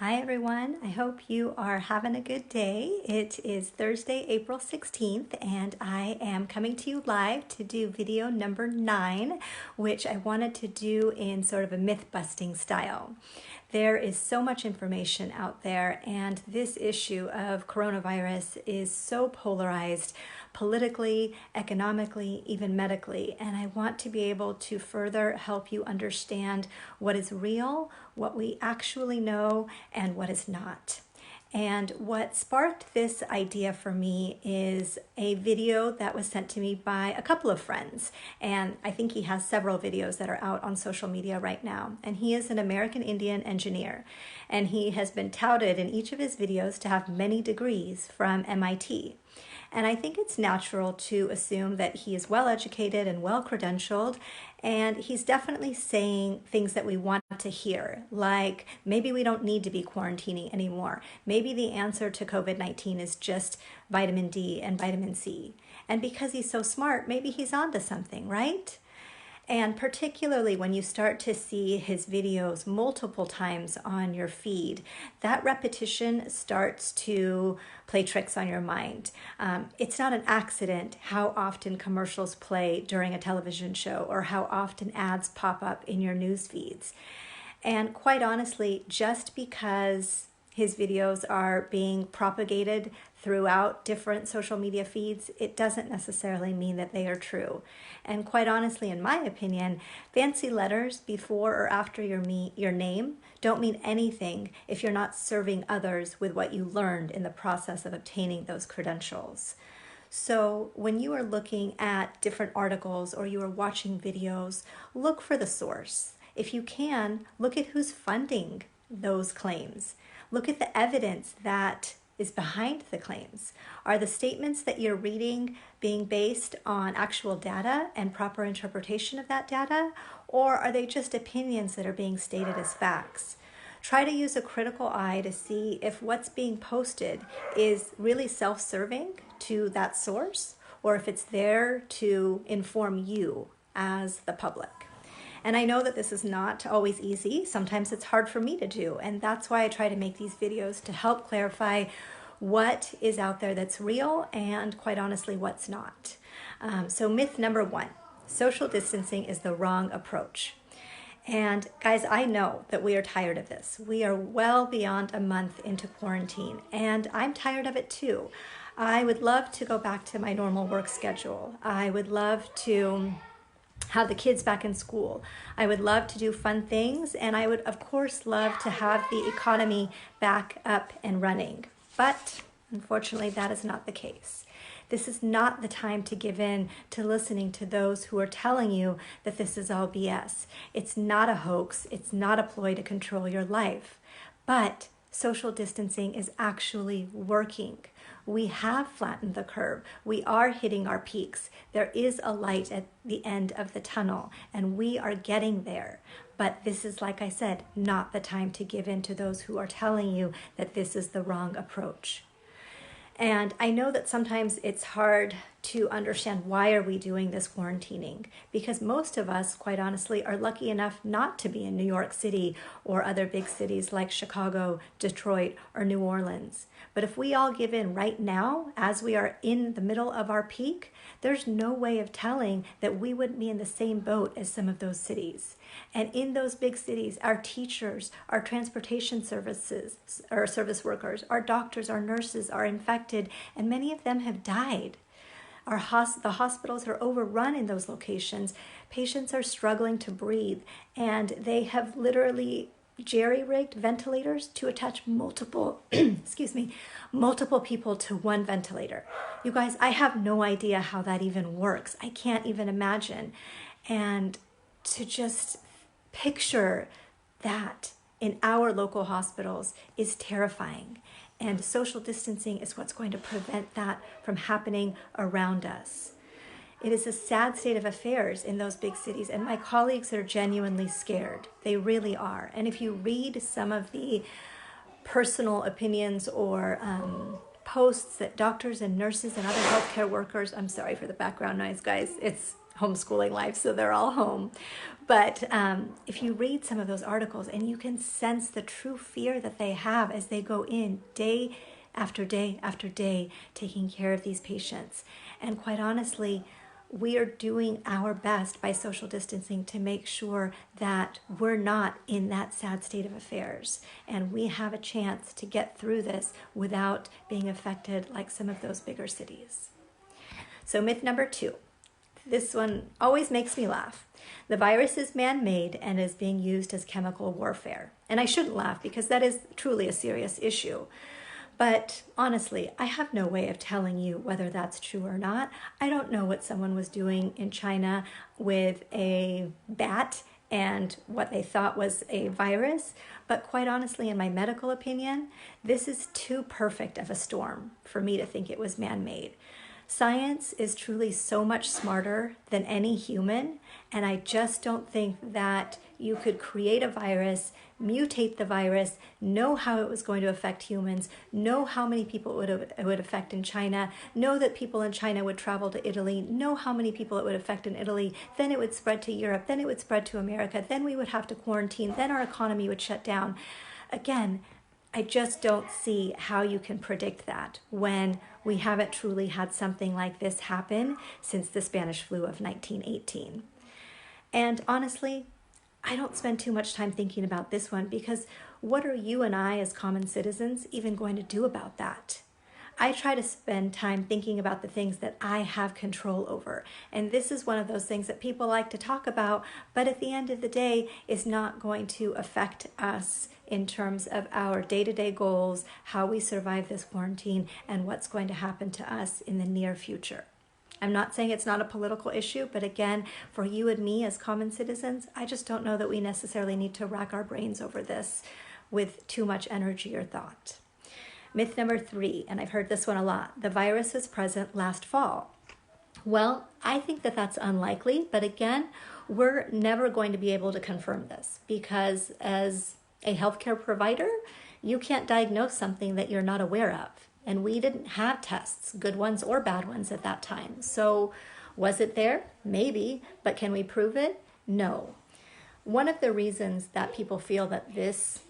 Hi everyone, I hope you are having a good day. It is Thursday, April 16th, and I am coming to you live to do video number 9, which I wanted to do in sort of a myth-busting style. There is so much information out there, and this issue of coronavirus is so polarized politically, economically, even medically, and I want to be able to further help you understand what is real, what we actually know, and what is not. And what sparked this idea for me is a video that was sent to me by a couple of friends. And I think he has several videos that are out on social media right now. And he is an American Indian engineer. And he has been touted in each of his videos to have many degrees from MIT. And I think it's natural to assume that he is well educated and well credentialed, and he's definitely saying things that we want to hear, like maybe we don't need to be quarantining anymore. Maybe the answer to COVID-19 is just vitamin D and vitamin C. And because he's so smart, maybe he's onto something, right? And particularly when you start to see his videos multiple times on your feed, that repetition starts to play tricks on your mind. It's not an accident how often commercials play during a television show or how often ads pop up in your news feeds. And quite honestly, just because his videos are being propagated throughout different social media feeds, it doesn't necessarily mean that they are true. And quite honestly, in my opinion, fancy letters before or after your name don't mean anything if you're not serving others with what you learned in the process of obtaining those credentials. So when you are looking at different articles or you are watching videos, look for the source. If you can, look at who's funding those claims. Look at the evidence that is behind the claims. Are the statements that you're reading being based on actual data and proper interpretation of that data, or are they just opinions that are being stated as facts? Try to use a critical eye to see if what's being posted is really self-serving to that source, or if it's there to inform you as the public. And I know that this is not always easy. Sometimes it's hard for me to do. And that's why I try to make these videos to help clarify what is out there that's real and, quite honestly, what's not. So myth number 1, social distancing is the wrong approach. And guys, I know that we are tired of this. We are well beyond a month into quarantine, and I'm tired of it too. I would love to go back to my normal work schedule. I would love to have the kids back in school. I would love to do fun things, and I would of course love to have the economy back up and running. But unfortunately, that is not the case. This is not the time to give in to listening to those who are telling you that this is all BS. It's not a hoax. It's not a ploy to control your life. But social distancing is actually working. We have flattened the curve. We are hitting our peaks. There is a light at the end of the tunnel, and we are getting there. But this is, like I said, not the time to give in to those who are telling you that this is the wrong approach. And I know that sometimes it's hard to understand why are we doing this quarantining, because most of us, quite honestly, are lucky enough not to be in New York City or other big cities like Chicago, Detroit, or New Orleans. But if we all give in right now, as we are in the middle of our peak, there's no way of telling that we wouldn't be in the same boat as some of those cities. And in those big cities, our teachers, our transportation services, our service workers, our doctors, our nurses are infected, and many of them have died. The hospitals are overrun in those locations. Patients are struggling to breathe, and they have literally jerry-rigged ventilators to attach multiple, multiple people to one ventilator. You guys, I have no idea how that even works. I can't even imagine. And to just picture that in our local hospitals is terrifying. And social distancing is what's going to prevent that from happening around us. It is a sad state of affairs in those big cities, and my colleagues are genuinely scared. They really are. And if you read some of the personal opinions or posts that doctors and nurses and other healthcare workers, I'm sorry for the background noise, guys. It's homeschooling life, so they're all home. But if you read some of those articles, and you can sense the true fear that they have as they go in day after day after day, taking care of these patients. And quite honestly, we are doing our best by social distancing to make sure that we're not in that sad state of affairs. And we have a chance to get through this without being affected like some of those bigger cities. So myth number 2. This one always makes me laugh. The virus is man-made and is being used as chemical warfare. And I shouldn't laugh because that is truly a serious issue. But honestly, I have no way of telling you whether that's true or not. I don't know what someone was doing in China with a bat and what they thought was a virus. But quite honestly, in my medical opinion, this is too perfect of a storm for me to think it was man-made. Science is truly so much smarter than any human, and I just don't think that you could create a virus, mutate the virus, know how it was going to affect humans, know how many people it would affect in China, know that people in China would travel to Italy, know how many people it would affect in Italy, then it would spread to Europe, then it would spread to America, then we would have to quarantine, then our economy would shut down. Again, I just don't see how you can predict that when we haven't truly had something like this happen since the Spanish flu of 1918. And honestly, I don't spend too much time thinking about this one because what are you and I as common citizens even going to do about that? I try to spend time thinking about the things that I have control over. And this is one of those things that people like to talk about, but at the end of the day is not going to affect us in terms of our day-to-day goals, how we survive this quarantine, and what's going to happen to us in the near future. I'm not saying it's not a political issue, but again, for you and me as common citizens, I just don't know that we necessarily need to rack our brains over this with too much energy or thought. Myth number 3, and I've heard this one a lot, the virus was present last fall. Well, I think that that's unlikely, but again, we're never going to be able to confirm this because as a healthcare provider, you can't diagnose something that you're not aware of. And we didn't have tests, good ones or bad ones at that time. So was it there? Maybe, but can we prove it? No. One of the reasons that people feel that this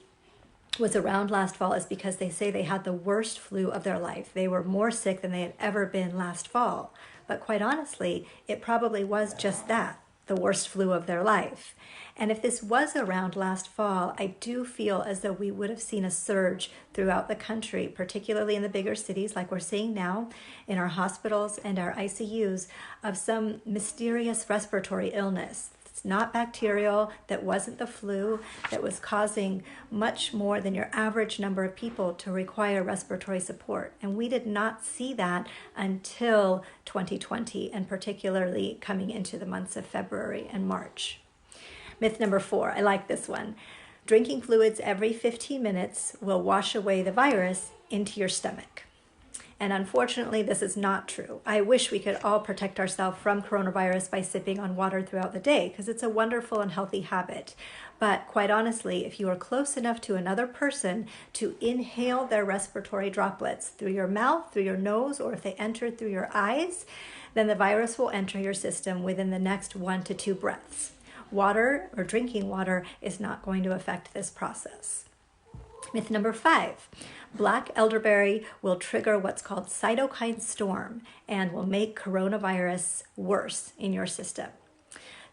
was around last fall is because they say they had the worst flu of their life. They were more sick than they had ever been last fall. But quite honestly, it probably was just that, the worst flu of their life. And if this was around last fall, I do feel as though we would have seen a surge throughout the country, particularly in the bigger cities like we're seeing now in our hospitals and our ICUs, of some mysterious respiratory illness. It's not bacterial, that wasn't the flu, that was causing much more than your average number of people to require respiratory support. And we did not see that until 2020, and particularly coming into the months of February and March. Myth number 4, I like this one. Drinking fluids every 15 minutes will wash away the virus into your stomach. And unfortunately, this is not true. I wish we could all protect ourselves from coronavirus by sipping on water throughout the day because it's a wonderful and healthy habit. But quite honestly, if you are close enough to another person to inhale their respiratory droplets through your mouth, through your nose, or if they enter through your eyes, then the virus will enter your system within the next 1 to 2 breaths. Water or drinking water is not going to affect this process. Myth number 5, black elderberry will trigger what's called cytokine storm and will make coronavirus worse in your system.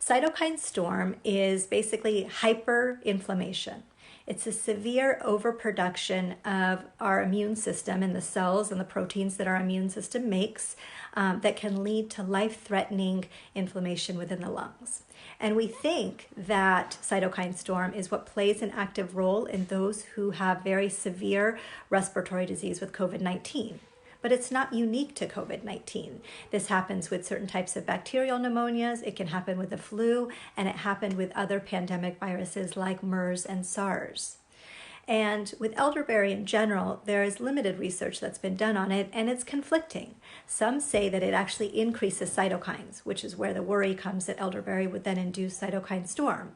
Cytokine storm is basically hyperinflammation. It's a severe overproduction of our immune system and the cells and the proteins that our immune system makes that can lead to life-threatening inflammation within the lungs. And we think that cytokine storm is what plays an active role in those who have very severe respiratory disease with COVID-19. But it's not unique to COVID-19. This happens with certain types of bacterial pneumonias, it can happen with the flu, and it happened with other pandemic viruses like MERS and SARS. And with elderberry in general, there is limited research that's been done on it, and it's conflicting. Some say that it actually increases cytokines, which is where the worry comes that elderberry would then induce cytokine storm.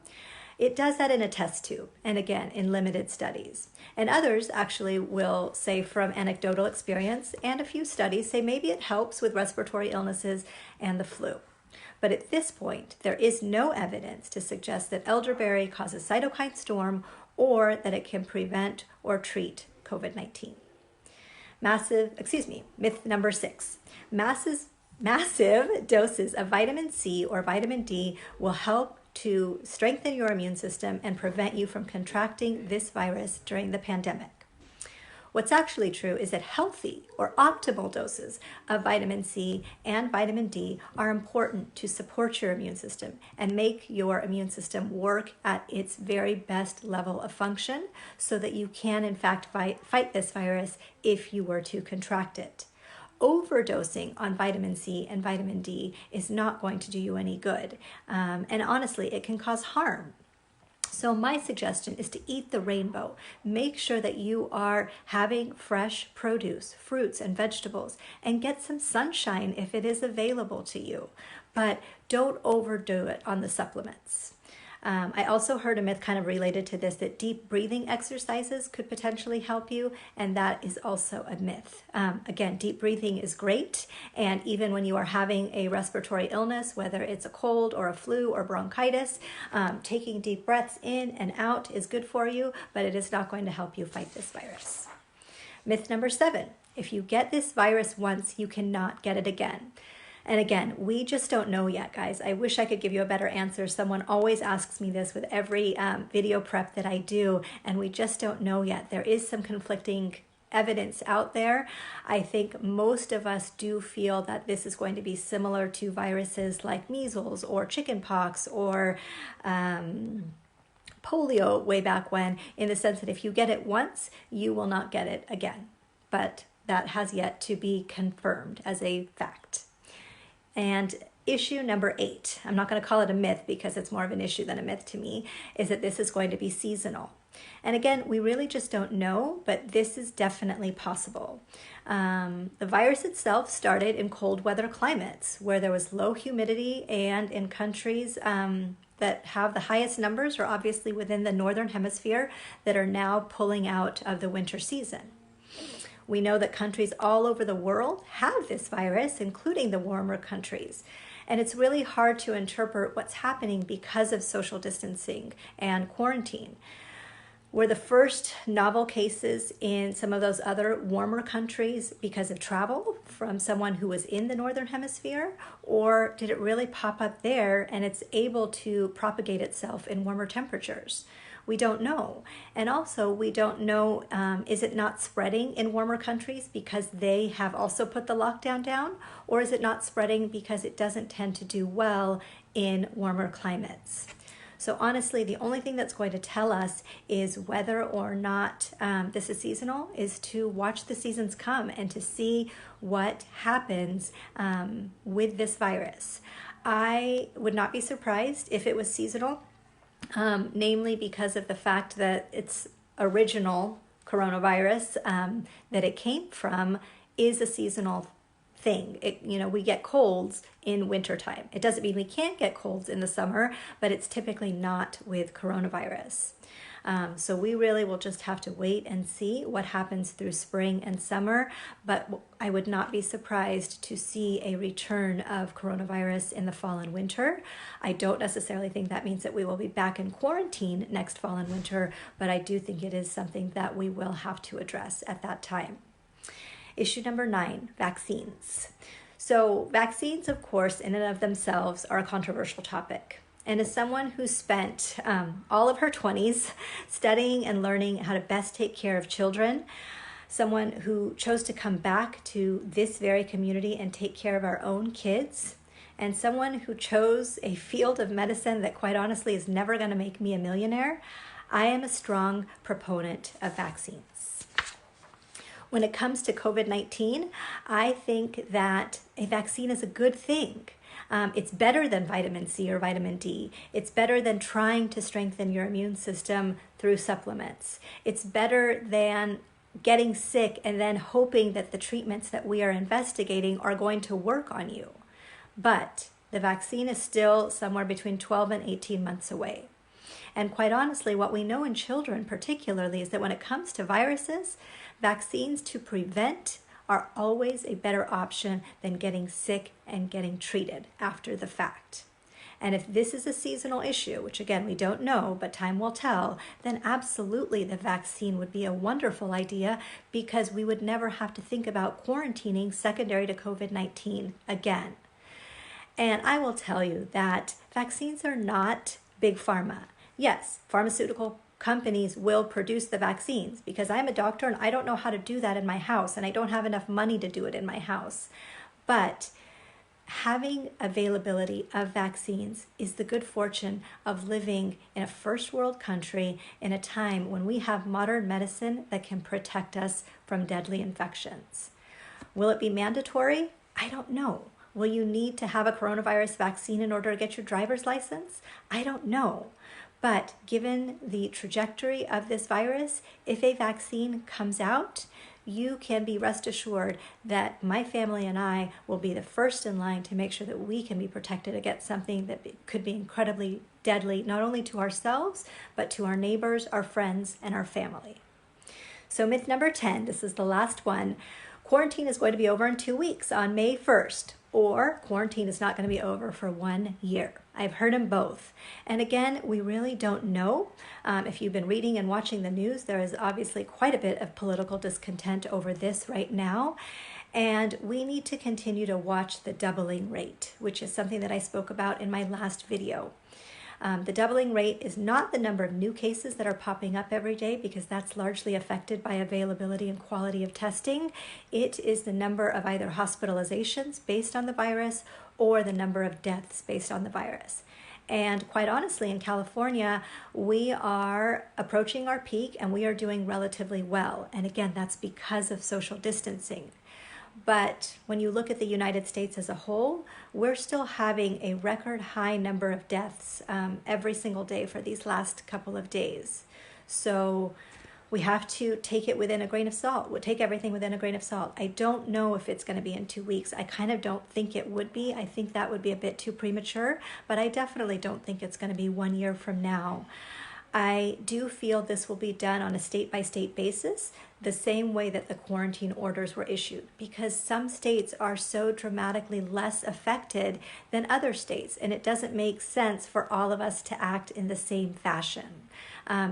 It does that in a test tube, and again, in limited studies. And others actually will say from anecdotal experience and a few studies say maybe it helps with respiratory illnesses and the flu. But at this point, there is no evidence to suggest that elderberry causes cytokine storm or that it can prevent or treat COVID-19. Myth number 6. Massive doses of vitamin C or vitamin D will help to strengthen your immune system and prevent you from contracting this virus during the pandemic. What's actually true is that healthy or optimal doses of vitamin C and vitamin D are important to support your immune system and make your immune system work at its very best level of function so that you can, in fact, fight this virus if you were to contract it. Overdosing on vitamin C and vitamin D is not going to do you any good. And honestly, it can cause harm. So my suggestion is to eat the rainbow. Make sure that you are having fresh produce, fruits and vegetables, and get some sunshine if it is available to you. But don't overdo it on the supplements. I also heard a myth kind of related to this, that deep breathing exercises could potentially help you, and that is also a myth. Again, deep breathing is great, and even when you are having a respiratory illness, whether it's a cold or a flu or bronchitis, taking deep breaths in and out is good for you, but it is not going to help you fight this virus. Myth number 7, if you get this virus once, you cannot get it again. And again, we just don't know yet, guys. I wish I could give you a better answer. Someone always asks me this with every video prep that I do, and we just don't know yet. There is some conflicting evidence out there. I think most of us do feel that this is going to be similar to viruses like measles or chickenpox or polio way back when, in the sense that if you get it once, you will not get it again. But that has yet to be confirmed as a fact. And issue number 8, I'm not going to call it a myth because it's more of an issue than a myth to me, is that this is going to be seasonal. And again, we really just don't know, but this is definitely possible. The virus itself started in cold weather climates where there was low humidity, and in countries that have the highest numbers are obviously within the northern hemisphere that are now pulling out of the winter season. We know that countries all over the world have this virus, including the warmer countries. And it's really hard to interpret what's happening because of social distancing and quarantine. Were the first novel cases in some of those other warmer countries because of travel from someone who was in the northern hemisphere? Or did it really pop up there and it's able to propagate itself in warmer temperatures? We don't know. And also we don't know, is it not spreading in warmer countries because they have also put the lockdown down? Or is it not spreading because it doesn't tend to do well in warmer climates? So honestly, the only thing that's going to tell us is whether or not this is seasonal is to watch the seasons come and to see what happens with this virus. I would not be surprised if it was seasonal. Namely because of the fact that its original coronavirus that it came from is a seasonal thing. We get colds in wintertime. It doesn't mean we can't get colds in the summer, but it's typically not with coronavirus. So we really will just have to wait and see what happens through spring and summer, but I would not be surprised to see a return of coronavirus in the fall and winter. I don't necessarily think that means that we will be back in quarantine next fall and winter, but I do think it is something that we will have to address at that time. Issue number 9, vaccines. So vaccines, of course, in and of themselves are a controversial topic. And as someone who spent all of her 20s studying and learning how to best take care of children, someone who chose to come back to this very community and take care of our own kids, and someone who chose a field of medicine that quite honestly is never going to make me a millionaire, I am a strong proponent of vaccines. When it comes to COVID-19, I think that a vaccine is a good thing. It's better than vitamin C or vitamin D. It's better than trying to strengthen your immune system through supplements. It's better than getting sick and then hoping that the treatments that we are investigating are going to work on you. But the vaccine is still somewhere between 12 and 18 months away. And quite honestly, what we know in children particularly is that when it comes to viruses, vaccines to prevent are always a better option than getting sick and getting treated after the fact. And if this is a seasonal issue, which again, we don't know, but time will tell, then absolutely the vaccine would be a wonderful idea, because we would never have to think about quarantining secondary to COVID-19 again. And I will tell you that vaccines are not big pharma. Yes, pharmaceutical companies will produce the vaccines, because I'm a doctor and I don't know how to do that in my house, and I don't have enough money to do it in my house. But having availability of vaccines is the good fortune of living in a first world country in a time when we have modern medicine that can protect us from deadly infections. Will it be mandatory? I don't know. Will you need to have a coronavirus vaccine in order to get your driver's license? I don't know. But given the trajectory of this virus, if a vaccine comes out, you can be rest assured that my family and I will be the first in line to make sure that we can be protected against something that could be incredibly deadly, not only to ourselves, but to our neighbors, our friends, and our family. So myth number 10, this is the last one. Quarantine is going to be over in 2 weeks on May 1st, or quarantine is not going to be over for 1 year. I've heard them both. And again, we really don't know. If you've been reading and watching the news, there is obviously quite a bit of political discontent over this right now. And we need to continue to watch the doubling rate, which is something that I spoke about in my last video. The doubling rate is not the number of new cases that are popping up every day, because that's largely affected by availability and quality of testing. It is the number of either hospitalizations based on the virus or the number of deaths based on the virus. And quite honestly, in California, we are approaching our peak and we are doing relatively well. And again, that's because of social distancing. But when you look at the United States as a whole, we're still having a record high number of deaths every single day for these last couple of days. So we have to take it within a grain of salt. We'll take everything within a grain of salt. I don't know if it's going to be in 2 weeks. I kind of don't think it would be. I think that would be a bit too premature, but I definitely don't think it's going to be 1 year from now. I do feel this will be done on a state-by-state basis, the same way that the quarantine orders were issued, because some states are so dramatically less affected than other states, and it doesn't make sense for all of us to act in the same fashion.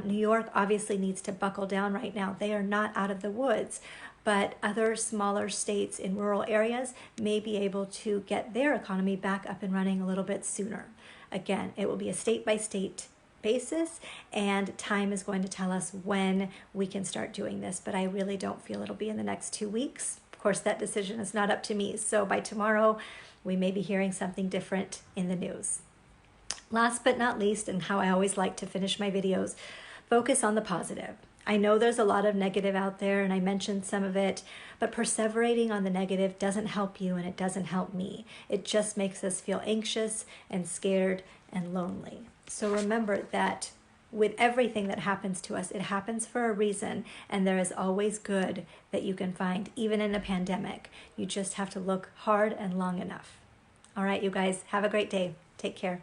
New York obviously needs to buckle down right now. They are not out of the woods, but other smaller states in rural areas may be able to get their economy back up and running a little bit sooner. Again, it will be a state-by-state basis, and time is going to tell us when we can start doing this, but I really don't feel it'll be in the next 2 weeks. Of course, that decision is not up to me, so by tomorrow we may be hearing something different in the news. Last but not least, and how I always like to finish my videos, focus on the positive. I know there's a lot of negative out there, and I mentioned some of it, but perseverating on the negative doesn't help you and it doesn't help me. It just makes us feel anxious and scared and lonely. So remember that with everything that happens to us, it happens for a reason, and there is always good that you can find, even in a pandemic. You just have to look hard and long enough. All right, you guys, have a great day. Take care.